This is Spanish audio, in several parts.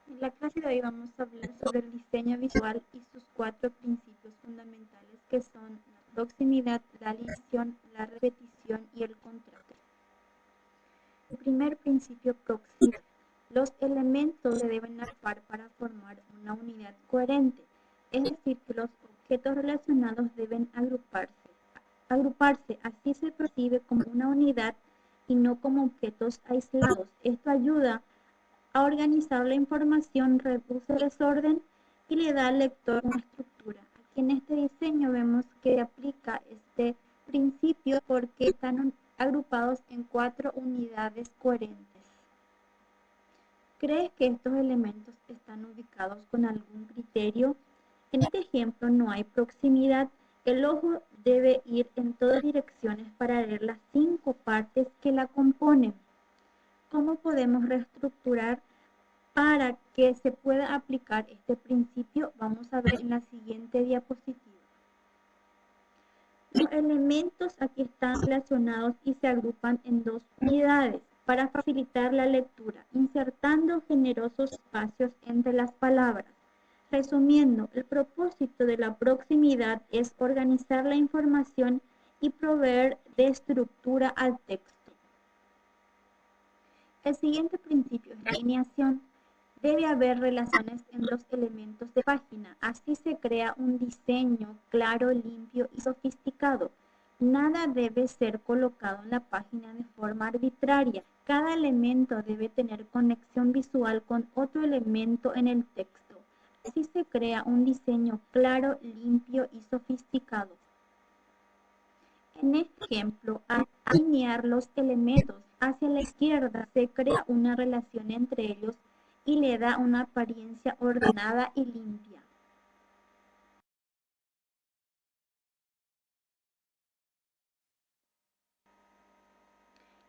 En la clase de hoy vamos a hablar sobre el diseño visual y sus cuatro principios fundamentales que son la proximidad, la alineación, la repetición y el contraste. El primer principio, proximidad. Los elementos se deben agrupar para formar una unidad coherente, es decir, que los objetos relacionados deben agruparse, así se percibe como una unidad y no como objetos aislados. Esto ayuda a organizar la información, reduce el desorden y le da al lector una estructura. Aquí en este diseño vemos que aplica este principio porque están agrupados en cuatro unidades coherentes. ¿Crees que estos elementos están ubicados con algún criterio? En este ejemplo no hay proximidad. El ojo debe ir en todas direcciones para ver las cinco partes que la componen. ¿Cómo podemos reestructurar para que se pueda aplicar este principio? Vamos a ver en la siguiente diapositiva. Los elementos aquí están relacionados y se agrupan en dos unidades para facilitar la lectura, insertando generosos espacios entre las palabras. Resumiendo, el propósito de la proximidad es organizar la información y proveer de estructura al texto. El siguiente principio es la alineación. Debe haber relaciones entre los elementos de página, así se crea un diseño claro, limpio y sofisticado. Nada debe ser colocado en la página de forma arbitraria. Cada elemento debe tener conexión visual con otro elemento en el texto. Así se crea un diseño claro, limpio y sofisticado. En este ejemplo, al alinear los elementos hacia la izquierda, se crea una relación entre ellos y le da una apariencia ordenada y limpia.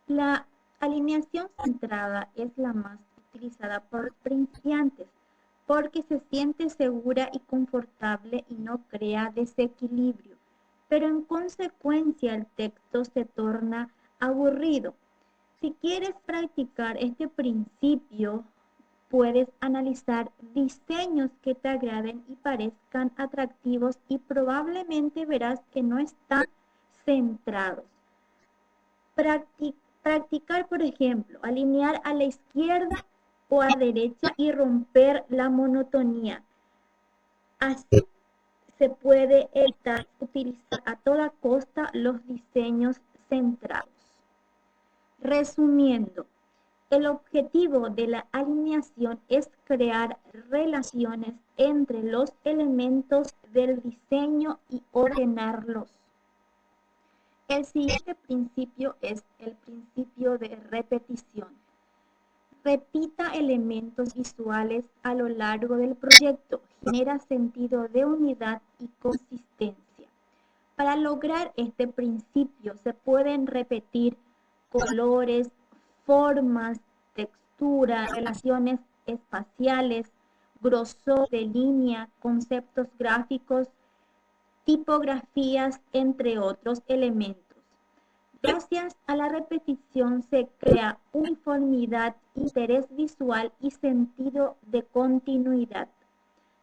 La alineación centrada es la más utilizada por principiantes porque se siente segura y confortable y no crea desequilibrio, pero en consecuencia el texto se torna aburrido. Si quieres practicar este principio, puedes analizar diseños que te agraden y parezcan atractivos y probablemente verás que no están centrados. Practicar, por ejemplo, alinear a la izquierda o a la derecha y romper la monotonía. Así se puede evitar utilizar a toda costa los diseños centrados. Resumiendo, el objetivo de la alineación es crear relaciones entre los elementos del diseño y ordenarlos. El siguiente principio es el principio de repetición. Repita elementos visuales a lo largo del proyecto, genera sentido de unidad y consistencia. Para lograr este principio se pueden repetir colores, formas, textura, relaciones espaciales, grosor de línea, conceptos gráficos, tipografías, entre otros elementos. Gracias a la repetición se crea uniformidad, interés visual y sentido de continuidad.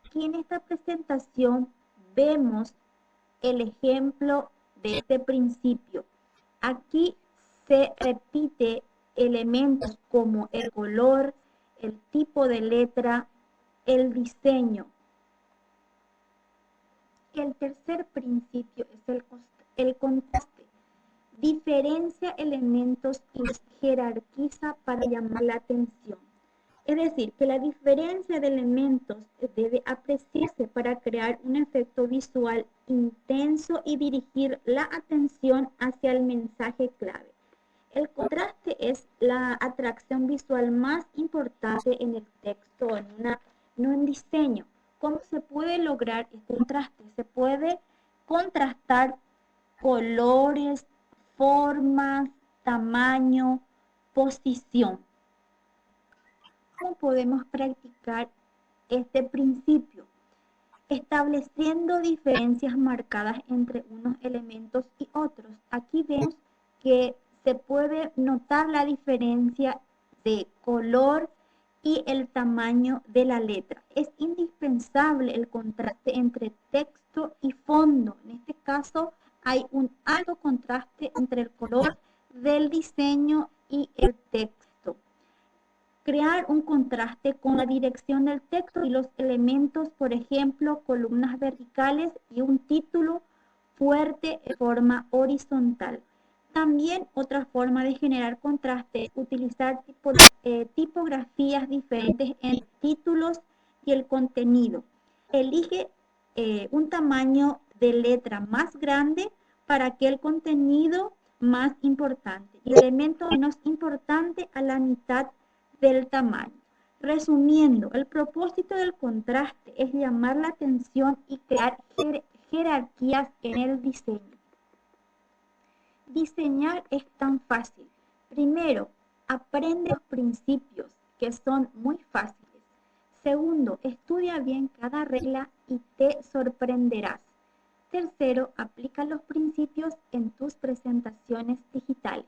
Aquí en esta presentación vemos el ejemplo de este principio. Aquí se repite elementos como el color, el tipo de letra, el diseño. El tercer principio es el contraste. Diferencia elementos y los jerarquiza para llamar la atención. Es decir, que la diferencia de elementos debe apreciarse para crear un efecto visual intenso y dirigir la atención hacia el mensaje clave. El contraste es la atracción visual más importante en el texto, no en diseño. ¿Cómo se puede lograr este contraste? Se puede contrastar colores, formas, tamaño, posición. ¿Cómo podemos practicar este principio? Estableciendo diferencias marcadas entre unos elementos y otros. Aquí vemos que se puede notar la diferencia de color y el tamaño de la letra. Es indispensable el contraste entre texto y fondo. En este caso hay un alto contraste entre el color del diseño y el texto. Crear un contraste con la dirección del texto y los elementos, por ejemplo, columnas verticales y un título fuerte de forma horizontal. También otra forma de generar contraste es utilizar tipografías diferentes en títulos y el contenido. Elige un tamaño de letra más grande para aquel contenido más importante y el elemento menos importante a la mitad del tamaño. Resumiendo, el propósito del contraste es llamar la atención y crear jerarquías en el diseño. Diseñar es tan fácil. Primero, aprende los principios, que son muy fáciles. Segundo, estudia bien cada regla y te sorprenderás. Tercero, aplica los principios en tus presentaciones digitales.